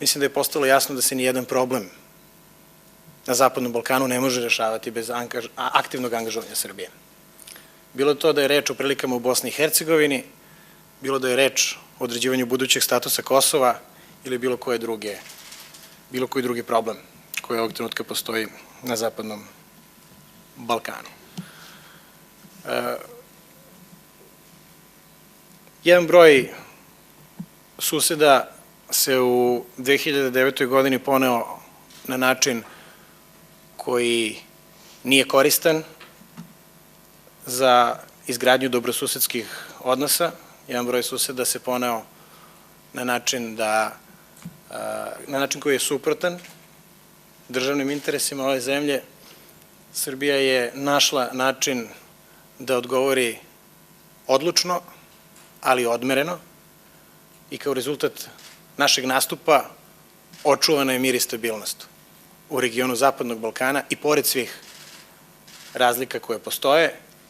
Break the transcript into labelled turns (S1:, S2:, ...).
S1: mislim da je postalo jasno da se nijedan problem na Zapadnom Balkanu ne može rešavati bez aktivnog angažovanja Srbije. Bilo to da je reč o prilikama u Bosni i Hercegovini, bilo da je reč o određivanju budućeg statusa Kosova ili bilo koji drugi problem koji ovog trenutka postoji na Zapadnom Balkanu. Jedan broj suseda se u 2009. godini poneo na način koji nije koristan za izgradnju dobrosusedskih odnosa. Jedan broj suseda se poneo na način koji je suprotan državnim interesima ove zemlje. Srbija je našla način da odgovori odlučno, ali odmereno, i kao rezultat našeg nastupa očuvana je mir i stabilnost u regionu Zapadnog Balkana i pored svih razlika koje postoje.